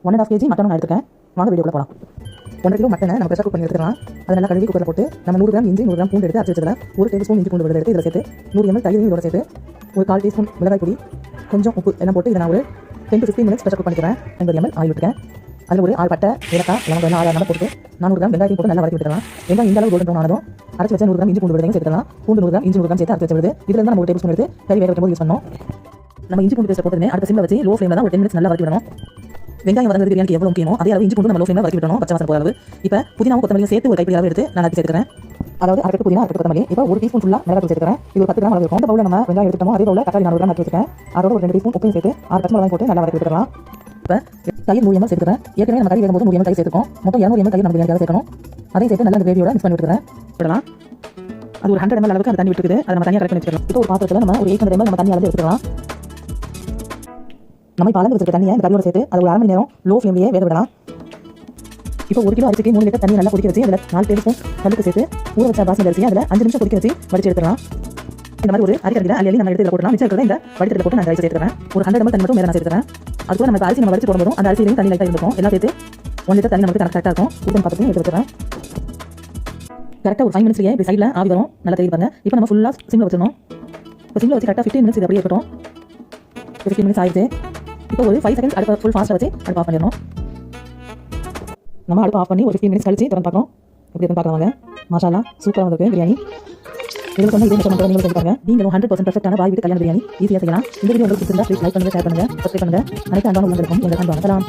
1.5 kg mutton நான் எடுத்துக்கேன். வாங்க வீடியோக்குள்ள போகலாம். 1.5 கிலோ மட்டனை நம்ம ப்ரெஷர் குக் பண்ணி எடுத்துக்கலாம். அதை நல்லா கழுவி குக்கரில் போட்டு நம்ம 100 கிராம் இஞ்சி 100 கிராம் பூண்டு எடுத்து அரைச்சி வச்சதில் 1 டேபிள் ஸ்பூன் இஞ்சி பூண்டு விழுது எடுத்து இதில் சேர்த்து 100 ml தயிரையும் இதோட சேர்த்து ஒரு 1/4 டீஸ்பூன் மிளகாய் பொடி கொஞ்சம் உப்பு எல்லாம் போட்டு இதை நான் ஒரு 10 to 15 minutes ப்ரெஷர் குக் பண்ணிக்கிறேன். 50 ml ஆயில் விட்டுக்கேன். அதில் ஒரு 6 பட்டை ஏலக்காய் லவங்கம் எல்லாம் 6 போட்டு 400 கிராம் வெங்காயத்தையும் போட்டு நல்லா வதக்கி விட்டுக்கலாம். வெங்காயம் இந்த அளவு கோல்டன் ப்ரௌன் ஆனதும் அரைச்சி வச்ச 100 கிராம் இஞ்சி பூண்டு விழுதையும் சேர்த்துக்கலாம். பூண்டு 100 கிராம் இஞ்சி 100 கிராம் சேர்த்து அரைச்சி வச்ச விழுது இதில் தான் நம்ம 1 டேபிள் ஸ்பூன் எடுத்து கறி வேக வைக்கும்போது யூஸ் பண்ணோம். நம்ம இஞ்சி பூண்டு பேஸ்ட் போட்டுமே அடுத்த சிம்ல வச்சு லோ ஃப்ளேமில் தான் ஒரு 10 minutes நல்லா வதக்கி விடணும். வெங்காயம் வதங்கிறது பிரியாணிக்கு எவ்வளோ முக்கியமோ அதே அளவு இஞ்சி பூண்டு நம்ம லோ ஃப்ளேமில் வதக்கி விடணும். பச்சை வாசனை போகிற அளவு. இப்போ புதினாவும் கொத்தமல்லியும் சேர்த்து ஒரு கைப்பிடி அளவு எடுத்து நான் அரைச்சி சேர்த்துக்கிறேன். அதாவது அரை கட்டு புதினா, அரை கட்டு கொத்தமல்லி. இப்போ 1 டீஸ்பூன் ஃபுல்லாக மிளகாய் சேர்த்துக்கிறேன். இது ஒரு 10 கிராம் அளவு இருக்கும். அந்த பவுலில் நம்ம வெங்காயம் எடுத்துட்டோம். அதே பவுலில் தக்காளி 400 கிராம் எடுத்து வச்சுருக்கேன். அதோட ஒரு 2 டீஸ்பூன் உப்பையும் சேர்த்து 6 பச்சை மிளகாய் போட்டு நல்லா வதக்கி விட்டுக்கலாம். இப்போ தயிர் 100 ml சேர்த்துக்கிறேன். ஏற்கனவே நம்ம கறி வேகும்போது 100 ml தயிர் சேர்த்துக்கோம். மொத்தம் 200 ml தயிர் நம்ம பிரியாணிக்காக சேர்க்கணும். அதையும் சேர்த்து நல்லா கிரேவியோட மிக்ஸ் பண்ணி விட்டுக்கிறேன். விடலாம். அது ஒரு 100 ml அளவுக்கு அந்த தண்ணி விட்டுக்குது. அதை நம்ம தனியாக கரெக்ட் பண்ணி வச்சுக்கலாம். இப்போ ஒரு பாத்திரத்தில் நம்ம ஒரு 800 ml நம்ம தண்ணி அளந்து எடுத்துக்கலாம். நம்ம இப்போ அளந்து வச்சிருக்க தண்ணியை இந்த கறியோட சேர்த்து அது ஒரு 1/2 மணி நேரம் லோ ஃப்ளேம்லேயே வேக விடலாம். இப்போ 1 கிலோ அரிசிக்கு 3 லிட்டர் தண்ணி நல்லா கொதிக்க வச்சு அதில் 4 டேபிள் ஸ்பூன் கல்லுக்கு சேர்த்து ஊற வச்ச பாஸ்மதி அரிசி அதில் 5 நிமிஷம் கொதிக்க வச்சு வடிச்சு எடுத்துக்கலாம். இந்த மாதிரி ஒரு அரிக்கறியில் அள்ளி நம்ம எடுத்து போடலாம். மிச்சம் இருக்கிறத இந்த வடிக்கிறத போட்டு நான் ரைஸ் சேர்த்துக்கிறேன். ஒரு 100 ml தண்ணி மட்டும் மேலே நான் சேர்த்துக்கிறேன். அதுக்கு நம்ம அரிசி நம்ம வடிச்சு போடும்போது அந்த அரிசியிலையும் தண்ணி லைட்டாக இருக்கும். எல்லாம் சேர்த்து 1 லிட்டர் தண்ணி நமக்கு கரெக்டாக இருக்கும். உப்பு பார்த்துட்டு எடுத்து வச்சுக்கிறேன். கரெக்டாக ஒரு 5 minutes இப்படி சைடில் ஆவி வரும். நல்லா தெரியுது பாருங்க. இப்போ நம்ம ஃபுல்லாக சிம்மில் வச்சிடணும். இப்போ சிம்மில் வச்சு கரெக்டாக 15 minutes இது அப்படியே இருக்கட்டும். 15 minutes ஆயிடுச்சு. இப்போ ஒரு 5 seconds அடுப்பு ஃபுல் ஃபாஸ்ட்டாக வச்சு அடுப்பு ஆஃப் பண்ணிடணும். நம்ம அடுப்பு ஆஃப் பண்ணி ஒரு 15 minutes கழிச்சு திறந்து பார்க்கணும். எப்படி இருக்குன்னு பார்க்கலாங்க. மாஷால்லா சூப்பராக வந்திருக்கு பிரியாணி. இதில் சொன்ன இதே மட்டும் நீங்களும் செஞ்சுப்பாங்க. நீங்களும் 100% பெர்ஃபெக்டான பாய் வீட்டு கல்யாண பிரியாணி ஈஸியாக செய்யலாம். இந்த வீடியோ உங்களுக்கு பிடிச்சிருந்தா ப்ளீஸ் லைக் பண்ணுங்க, ஷேர் பண்ணுங்க, சப்ஸ்கிரைப் பண்ணுங்க. அனைத்து அன்பான உள்ளங்களுக்கும் எங்கள் அன்பான சலாம்.